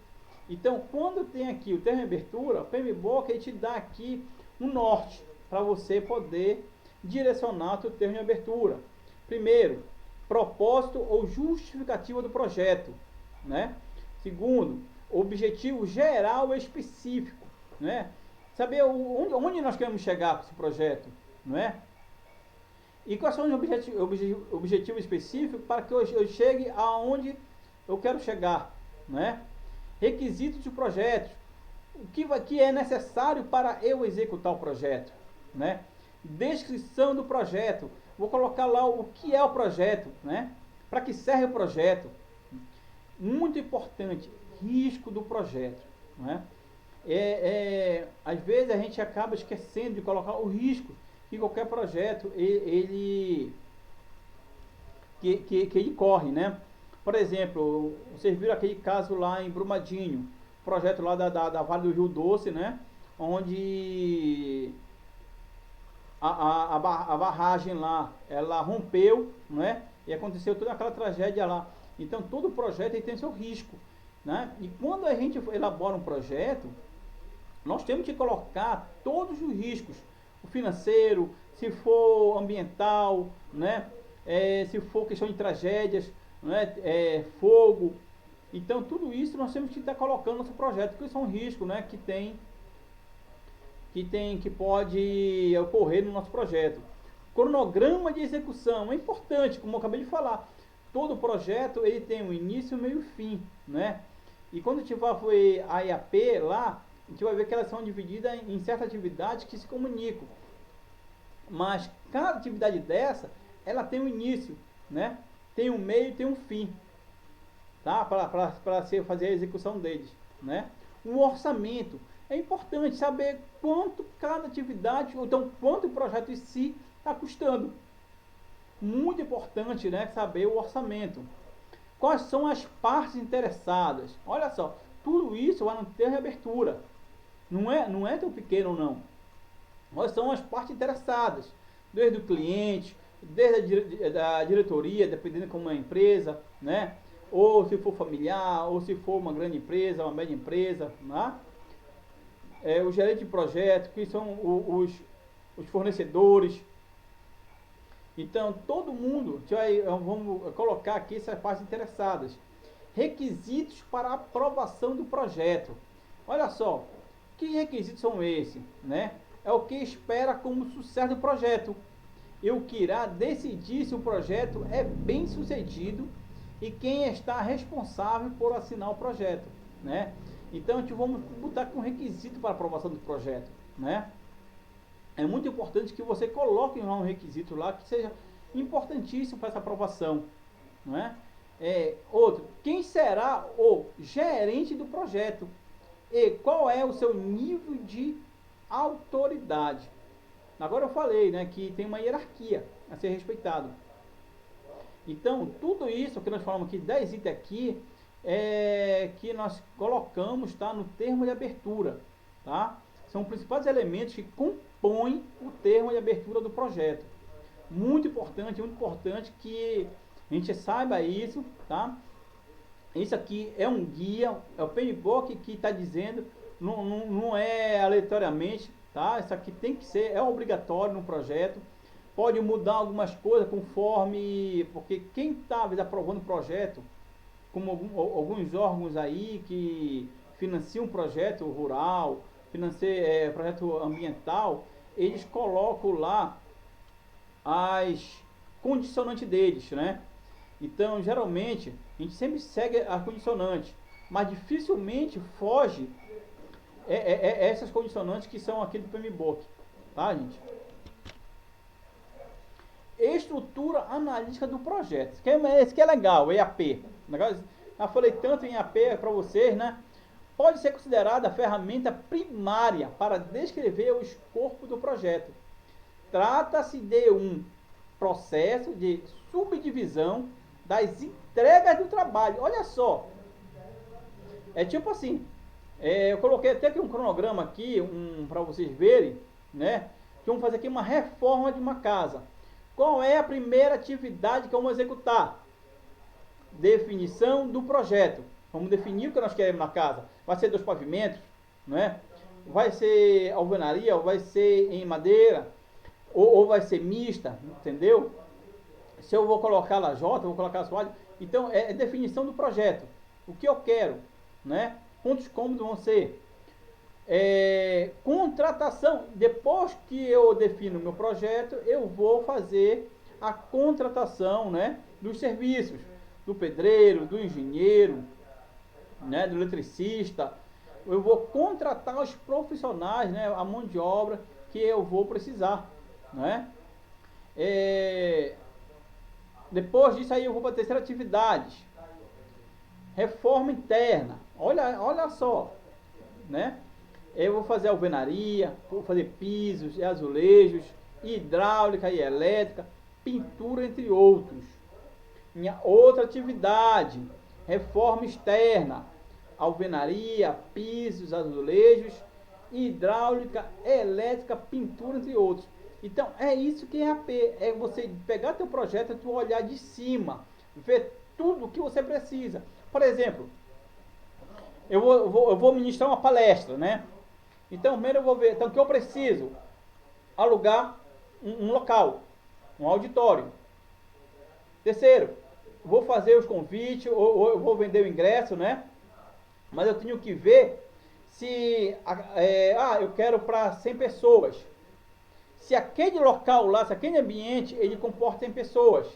Então, quando tem aqui o termo de abertura, o PMBOK, ele te dá aqui um norte para você poder direcionar o seu termo de abertura. Primeiro, propósito ou justificativa do projeto, né? Segundo, objetivo geral e específico, né? Saber onde nós queremos chegar com esse projeto, não é? E quais são os objetivos específicos para que eu chegue aonde eu quero chegar, né? Requisitos de projetos, que é necessário para eu executar o projeto, né? Descrição do projeto, vou colocar lá o que é o projeto, né? Para que serve o projeto. Muito importante, risco do projeto, né? Às vezes a gente acaba esquecendo de colocar o risco que qualquer projeto ele corre, né? Por exemplo, vocês viram aquele caso lá em Brumadinho, projeto lá da Vale do Rio Doce, né? Onde a barragem lá, ela rompeu, né? E aconteceu toda aquela tragédia lá. Então, todo projeto tem seu risco, né? E quando a gente elabora um projeto, nós temos que colocar todos os riscos, o financeiro, se for ambiental, né? Se for questão de tragédias, né? Fogo. Então, tudo isso nós temos que estar colocando no nosso projeto, porque são riscos, né? Que pode ocorrer no nosso projeto. Cronograma de execução é importante, como eu acabei de falar. Todo projeto ele tem um início, meio e fim, né? E quando a gente vai ver a IAP lá, a gente vai ver que elas são divididas em certas atividades que se comunicam. Mas cada atividade dessa, ela tem um início, né? Tem um meio e tem um fim, tá? Para se fazer a execução deles, né? O orçamento. É importante saber quanto cada atividade, ou então quanto o projeto em si está custando. Muito importante, né, saber o orçamento. Quais são as partes interessadas? Olha só, tudo isso vai no termo de abertura. Não é tão pequeno não. Quais são as partes interessadas? Desde o cliente, desde a diretoria, dependendo como é a empresa, né? Ou se for familiar, ou se for uma grande empresa, uma média empresa, né? O gerente de projeto, que são os fornecedores. Então, todo mundo, vamos colocar aqui essas partes interessadas. Requisitos para aprovação do projeto. Olha só, que requisitos são esses, né? É o que espera como sucesso do projeto e o que irá decidir se o projeto é bem sucedido e quem está responsável por assinar o projeto, né? Então, a gente vamos botar com requisito para aprovação do projeto, né? É muito importante que você coloque um requisito lá que seja importantíssimo para essa aprovação, não é? Outro, quem será o gerente do projeto e qual é o seu nível de autoridade? Agora eu falei, né, que tem uma hierarquia a ser respeitado. Então, tudo isso que nós falamos aqui, 10 itens aqui, que nós colocamos, tá, no termo de abertura, tá? São os principais elementos que compõem o termo de abertura do projeto. Muito importante que a gente saiba isso, tá? Isso aqui é um guia, é o PMBOK que está dizendo, não é aleatoriamente, tá? Isso aqui tem que ser, é obrigatório no projeto. Pode mudar algumas coisas conforme, porque quem está aprovando o projeto, como alguns órgãos aí que financiam um projeto rural, financiam projeto ambiental, eles colocam lá as condicionantes deles, né? Então, geralmente, a gente sempre segue a condicionante, mas dificilmente foge essas condicionantes que são aqui do PMBOK, tá, gente? Estrutura analítica do projeto. Esse que é legal, o EAP. Já falei tanto em EAP para vocês, né? Pode ser considerada a ferramenta primária para descrever o escopo do projeto. Trata-se de um processo de subdivisão das entregas do trabalho. Olha só. É tipo assim. Eu coloquei até aqui um cronograma aqui, para vocês verem, né? Que vamos fazer aqui uma reforma de uma casa. Qual é a primeira atividade que vamos executar? Definição do projeto. Vamos definir o que nós queremos na casa. Vai ser 2 pavimentos, não é? Vai ser alvenaria, ou vai ser em madeira, ou vai ser mista, entendeu? Se eu vou colocar lajota, vou colocar assoalho. Então, é definição do projeto. O que eu quero, né? Quantos cômodos vão ser? Contratação. Depois que eu defino o meu projeto, eu vou fazer a contratação, né, dos serviços, do pedreiro, do engenheiro, né, do eletricista. Eu vou contratar os profissionais, né, a mão de obra que eu vou precisar, né? Depois disso aí eu vou para a terceira atividade, reforma interna. Olha só, né? Eu vou fazer alvenaria, vou fazer pisos, azulejos, hidráulica e elétrica, pintura, entre outros. Minha outra atividade, reforma externa, alvenaria, pisos, azulejos, hidráulica, elétrica, pintura, entre outros. Então, é isso que é AP. É você pegar teu projeto e tu olhar de cima, ver tudo o que você precisa. Por exemplo, eu vou ministrar uma palestra, né? Então, primeiro eu vou ver, então, o que eu preciso? Alugar um local, um auditório. Terceiro, vou fazer os convites, ou eu vou vender o ingresso, né? Mas eu tenho que ver se, eu quero para 100 pessoas. Se aquele local lá, se aquele ambiente, ele comporta 100 pessoas.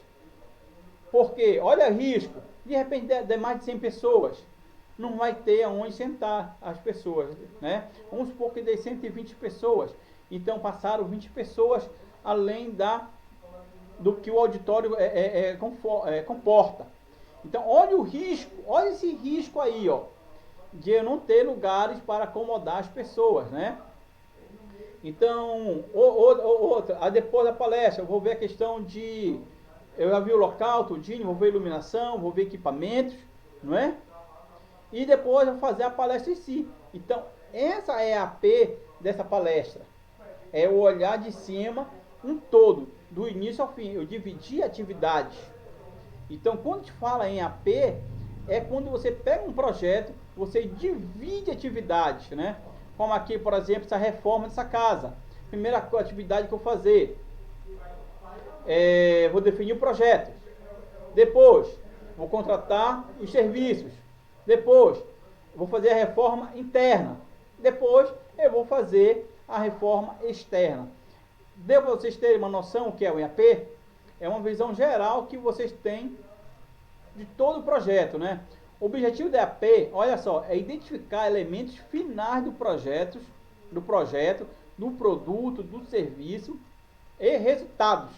Porque, olha risco, de repente de mais de 100 pessoas, não vai ter aonde sentar as pessoas, né? Vamos supor que dê 120 pessoas, então passaram 20 pessoas além do que o auditório comporta. Então, olha o risco, olha esse risco aí, ó, de eu não ter lugares para acomodar as pessoas, né? Então, outra, depois da palestra, eu vou ver a questão de, eu já vi o local tudinho, vou ver iluminação, vou ver equipamentos, não é? E depois eu vou fazer a palestra em si. Então, essa é a AP dessa palestra. É o olhar de cima, um todo, do início ao fim. Eu dividi atividades. Então, quando a gente fala em AP, é quando você pega um projeto, você divide atividades, né? Como aqui, por exemplo, essa reforma dessa casa. Primeira atividade que eu vou fazer, vou definir o projeto. Depois, vou contratar os serviços. Depois, vou fazer a reforma interna. Depois, eu vou fazer a reforma externa. Deu para vocês terem uma noção o que é o EAP? É uma visão geral que vocês têm de todo o projeto, né? O objetivo do EAP, olha só, é identificar elementos finais do projeto, do produto, do serviço e resultados.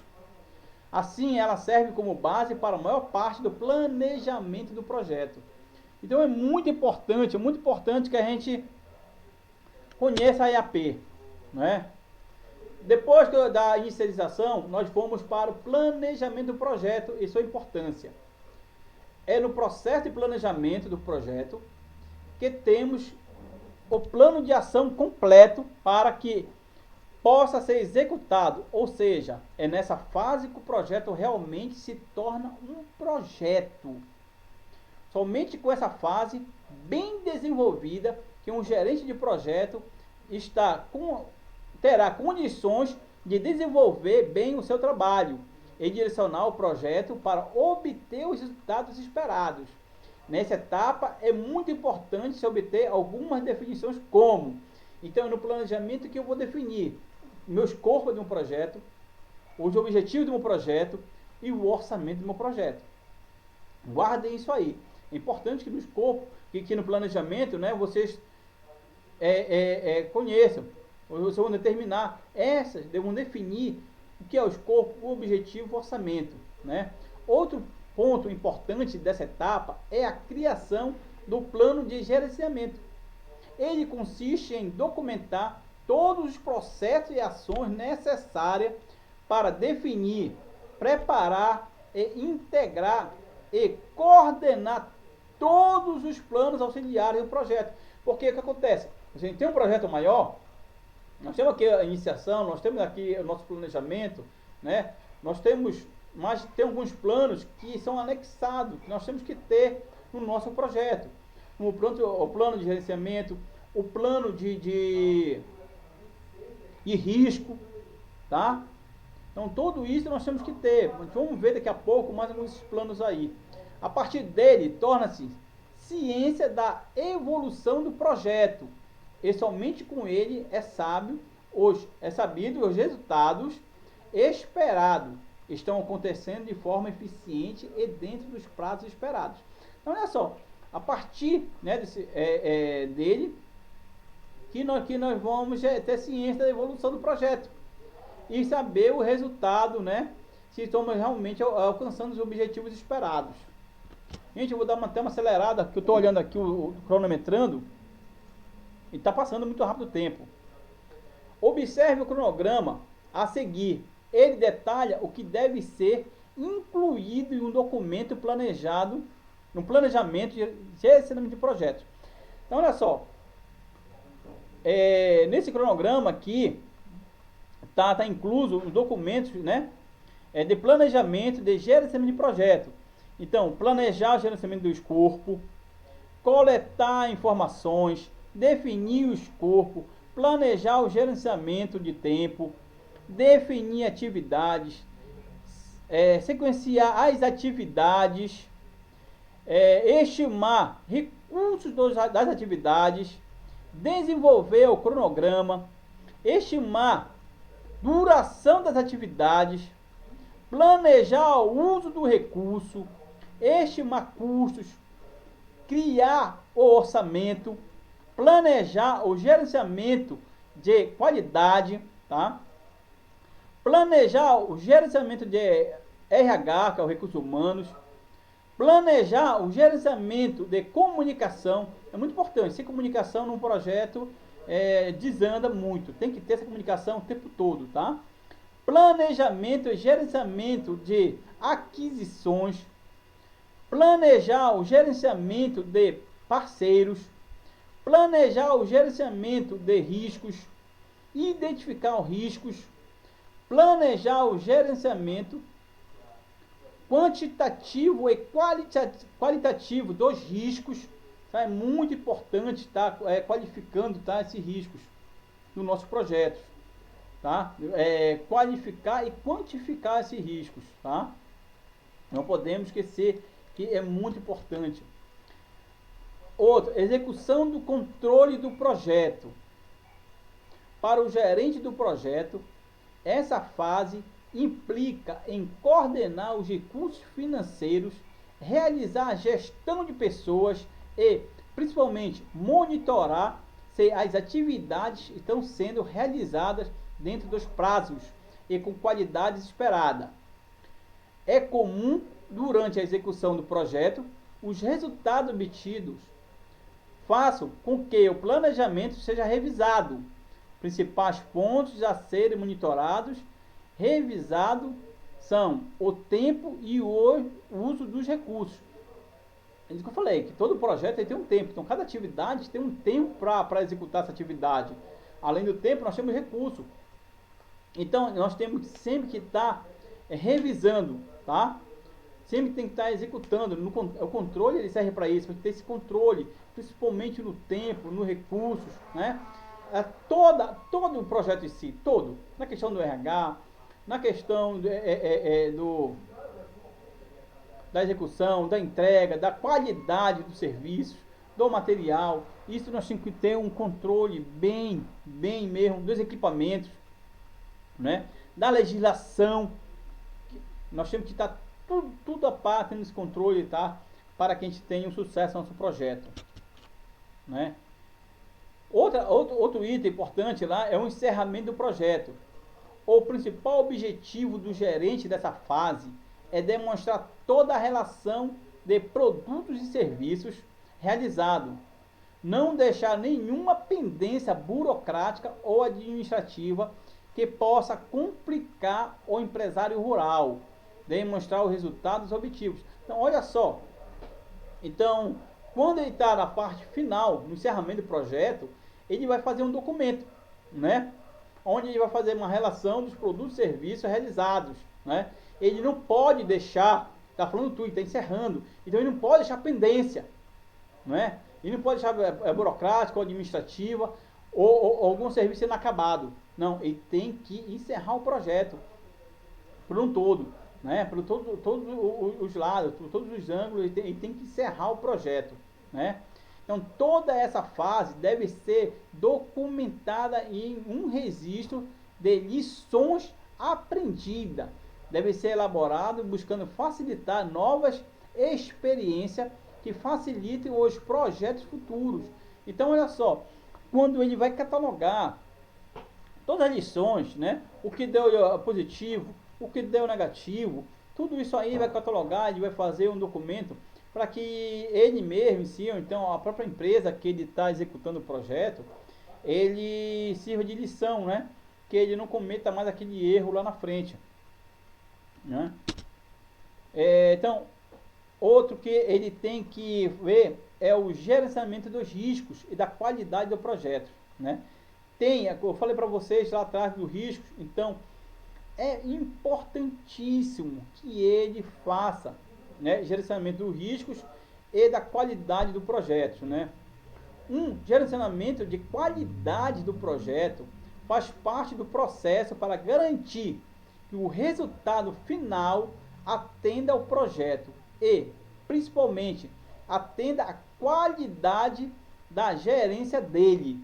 Assim, ela serve como base para a maior parte do planejamento do projeto. Então, é muito importante que a gente conheça a EAP, né? Depois da inicialização, nós fomos para o planejamento do projeto e sua importância. É no processo de planejamento do projeto que temos o plano de ação completo para que possa ser executado, ou seja, é nessa fase que o projeto realmente se torna um projeto. Somente com essa fase bem desenvolvida que um gerente de projeto terá condições de desenvolver bem o seu trabalho e direcionar o projeto para obter os resultados esperados. Nessa etapa é muito importante se obter algumas definições como, então no planejamento que eu vou definir meu escopo de um projeto, os objetivos do meu projeto e o orçamento do meu projeto. Guardem isso aí. É importante que no escopo, que no planejamento, né, vocês conheçam, vocês vão determinar, vão definir o que é o escopo, o objetivo, o orçamento, né? Outro ponto importante dessa etapa é a criação do plano de gerenciamento. Ele consiste em documentar todos os processos e ações necessárias para definir, preparar e integrar e coordenar todos os planos auxiliares do projeto. Porque o que acontece? A gente tem um projeto maior, nós temos aqui a iniciação, nós temos aqui o nosso planejamento, né? Nós temos, mas tem alguns planos que são anexados, que nós temos que ter no nosso projeto. O plano de gerenciamento, o plano de risco, tá? Então tudo isso nós temos que ter. Vamos ver daqui a pouco mais alguns planos aí. A partir dele, torna-se ciência da evolução do projeto. E somente com ele é sabido os resultados esperados estão acontecendo de forma eficiente e dentro dos prazos esperados. Então, olha só, a partir, né, dele, que nós vamos ter ciência da evolução do projeto e saber o resultado, né, se estamos realmente alcançando os objetivos esperados. Gente, eu vou dar até uma acelerada, que eu estou olhando aqui o cronometrando e está passando muito rápido o tempo. Observe o cronograma a seguir. Ele detalha o que deve ser incluído em um documento planejado, no planejamento de gerenciamento de projetos. Então, olha só. Nesse cronograma aqui, tá incluso os documentos, né, de planejamento de gerenciamento de projeto. Então, planejar o gerenciamento do escopo, coletar informações, definir o escopo, planejar o gerenciamento de tempo, definir atividades, sequenciar as atividades, estimar recursos das atividades, desenvolver o cronograma, estimar duração das atividades, planejar o uso do recurso, estimar custos, criar o orçamento, planejar o gerenciamento de qualidade, tá? Planejar o gerenciamento de RH, que é o recursos humanos, planejar o gerenciamento de comunicação, é muito importante. Sem comunicação num projeto desanda muito, tem que ter essa comunicação o tempo todo, tá? Planejamento e gerenciamento de aquisições, planejar o gerenciamento de parceiros, planejar o gerenciamento de riscos, identificar os riscos, planejar o gerenciamento quantitativo e qualitativo dos riscos, tá? É muito importante estar qualificando, tá, esses riscos nos nossos projetos. tá? Qualificar e quantificar esses riscos, tá? Não podemos esquecer que é muito importante. Outro, execução do controle do projeto. Para o gerente do projeto, essa fase implica em coordenar os recursos financeiros, realizar a gestão de pessoas e, principalmente, monitorar se as atividades estão sendo realizadas dentro dos prazos e com qualidade esperada. É comum, durante a execução do projeto, os resultados obtidos façam com que o planejamento seja revisado. Principais pontos a serem monitorados, revisado, são o tempo e o uso dos recursos. É isso que eu falei, que todo projeto tem um tempo. Então, cada atividade tem um tempo para executar essa atividade. Além do tempo, nós temos recurso. Então, nós temos sempre que estar revisando, tá? Sempre tem que estar executando. O controle ele serve para isso, para ter esse controle, principalmente no tempo, nos recursos, né? Todo o projeto em si, todo. Na questão do RH, na questão da execução, da entrega, da qualidade do serviço, do material. Isso nós temos que ter um controle bem mesmo dos equipamentos, né? Da legislação. Nós temos que estar tudo a par, tendo esse controle, tá? Para que a gente tenha um sucesso no nosso projeto, né? Outro item importante lá é o encerramento do projeto. O principal objetivo do gerente dessa fase é demonstrar toda a relação de produtos e serviços realizado, não deixar nenhuma pendência burocrática ou administrativa que possa complicar o empresário rural, demonstrar os resultados obtidos. Então, olha só. Então, quando ele está na parte final, no encerramento do projeto, ele vai fazer um documento, né? Onde ele vai fazer uma relação dos produtos e serviços realizados, né? Ele não pode deixar, está falando tudo, está encerrando, então ele não pode deixar pendência, né? Ele não pode deixar burocrática ou administrativa ou algum serviço inacabado. Não, ele tem que encerrar o projeto por um todo, né? Por todos os lados, por todos os ângulos, ele tem que encerrar o projeto, né? Então, toda essa fase deve ser documentada em um registro de lições aprendidas. Deve ser elaborado buscando facilitar novas experiências que facilitem os projetos futuros. Então, olha só, quando ele vai catalogar todas as lições, né? O que deu positivo, o que deu negativo, tudo isso aí vai catalogar, ele vai fazer um documento para que ele mesmo, sim, ou então a própria empresa que ele está executando o projeto, ele sirva de lição, né? Que ele não cometa mais aquele erro lá na frente, né? Então, outro que ele tem que ver é o gerenciamento dos riscos e da qualidade do projeto, né? Eu falei para vocês lá atrás dos riscos, então é importantíssimo que ele faça, né, gerenciamento dos riscos e da qualidade do projeto, né? Gerenciamento de qualidade do projeto faz parte do processo para garantir que o resultado final atenda ao projeto e, principalmente, atenda à qualidade da gerência dele.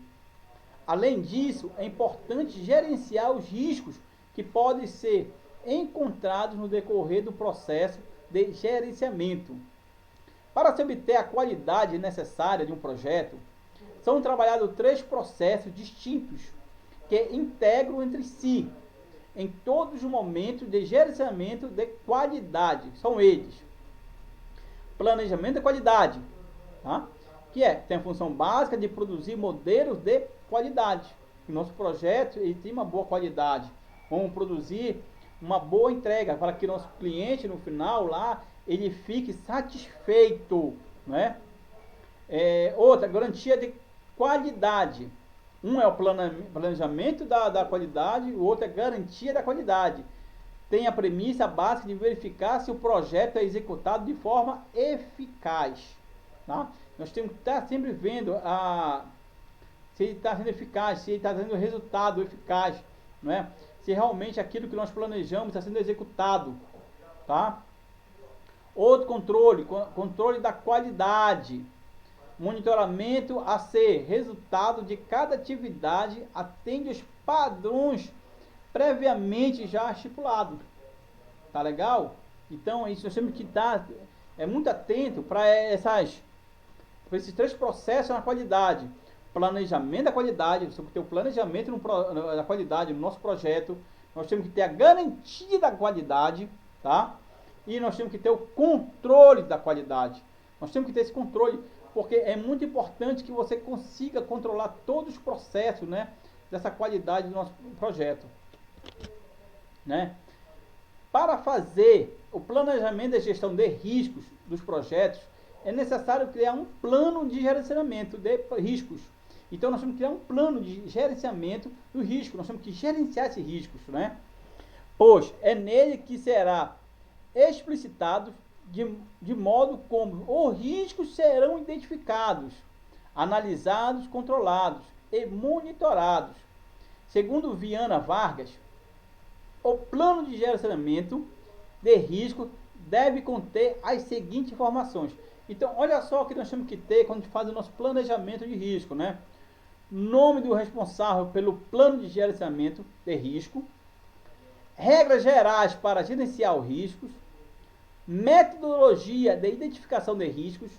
Além disso, é importante gerenciar os riscos que podem ser encontrados no decorrer do processo de gerenciamento. Para se obter a qualidade necessária de um projeto, são trabalhados 3 processos distintos que integram entre si em todos os momentos de gerenciamento de qualidade. São eles: planejamento de qualidade, tá? Que tem a função básica de produzir modelos de qualidade. O nosso projeto ele tem uma boa qualidade. Vamos produzir uma boa entrega para que nosso cliente no final lá ele fique satisfeito, né? Outra, garantia de qualidade. Um é o planejamento da qualidade, o outro é garantia da qualidade. Tem a premissa básica de verificar se o projeto é executado de forma eficaz, tá? Nós temos que estar sempre vendo se ele está sendo eficaz, se ele está dando resultado eficaz, né? Se realmente aquilo que nós planejamos está sendo executado, tá? Outro controle, controle da qualidade. Monitoramento a ser resultado de cada atividade atende os padrões previamente já estipulados. Tá legal? Então, isso nós temos que estar muito atento para esses três processos na qualidade. Planejamento da qualidade, nós temos que ter o planejamento da qualidade no nosso projeto, nós temos que ter a garantia da qualidade, tá? E nós temos que ter o controle da qualidade. Nós temos que ter esse controle, porque é muito importante que você consiga controlar todos os processos, né, dessa qualidade do nosso projeto, né? Para fazer o planejamento e gestão de riscos dos projetos, é necessário criar um plano de gerenciamento de riscos. Então, nós temos que criar um plano de gerenciamento do risco. Nós temos que gerenciar esses riscos, né? Pois é nele que será explicitado de modo como os riscos serão identificados, analisados, controlados e monitorados. Segundo Viana Vargas, o plano de gerenciamento de risco deve conter as seguintes informações. Então, olha só o que nós temos que ter quando a gente faz o nosso planejamento de risco, né? Nome do responsável pelo plano de gerenciamento de risco, regras gerais para gerenciar os riscos, metodologia de identificação de riscos,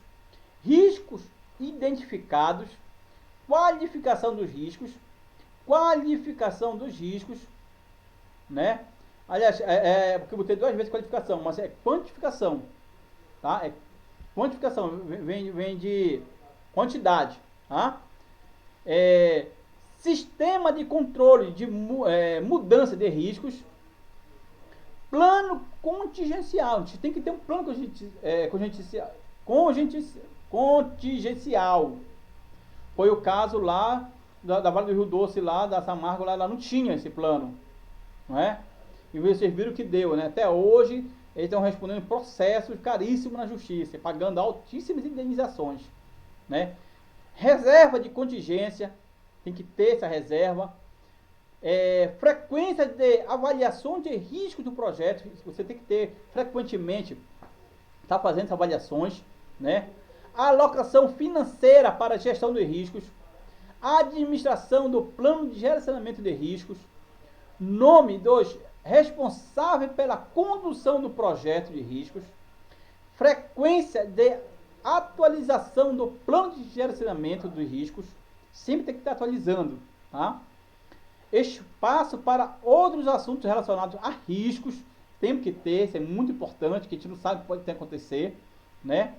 riscos identificados, qualificação dos riscos, né? Aliás, porque eu botei duas vezes qualificação, mas é quantificação, tá? É quantificação, vem de quantidade, tá? Sistema de controle de mudança de riscos, plano contingencial. A gente tem que ter um plano contingencial. Foi o caso lá da Vale do Rio Doce, lá da Samargo, lá não tinha esse plano, não é? E vocês viram o que deu, né? Até hoje eles estão respondendo processos caríssimos na justiça, pagando altíssimas indenizações, né? Reserva de contingência, tem que ter essa reserva. Frequência de avaliação de risco do projeto, você tem que ter frequentemente, tá fazendo essas avaliações, né? Alocação financeira para a gestão de riscos, administração do plano de gerenciamento de riscos, nome dos responsáveis pela condução do projeto de riscos, frequência de atualização do plano de gerenciamento dos riscos, sempre tem que estar atualizando, tá? Espaço para outros assuntos relacionados a riscos, tem que ter, isso é muito importante, que a gente não sabe o que pode acontecer, né?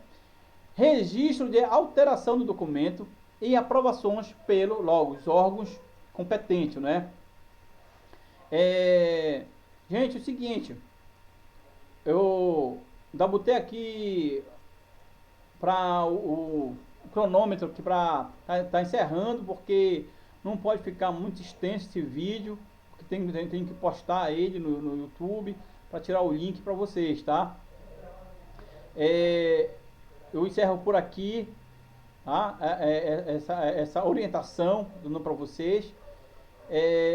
Registro de alteração do documento e aprovações pelos órgãos competentes, né? Gente, é o seguinte, eu ainda botei aqui para o cronômetro aqui para tá encerrando, porque não pode ficar muito extenso esse vídeo, porque tem que postar ele no YouTube para tirar o link para vocês, tá? Eu encerro por aqui, tá? Essa orientação dando para vocês.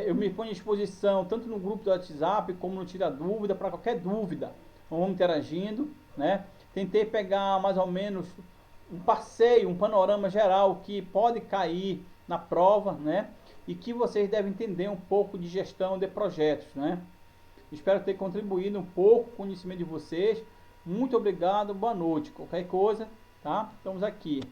Eu me ponho à disposição tanto no grupo do WhatsApp como no Tira Dúvida, para qualquer dúvida. Vamos interagindo, né? Tentei pegar mais ou menos um passeio, um panorama geral que pode cair na prova, né? E que vocês devem entender um pouco de gestão de projetos, né? Espero ter contribuído um pouco com o conhecimento de vocês. Muito obrigado, boa noite. Qualquer coisa, tá? Estamos aqui.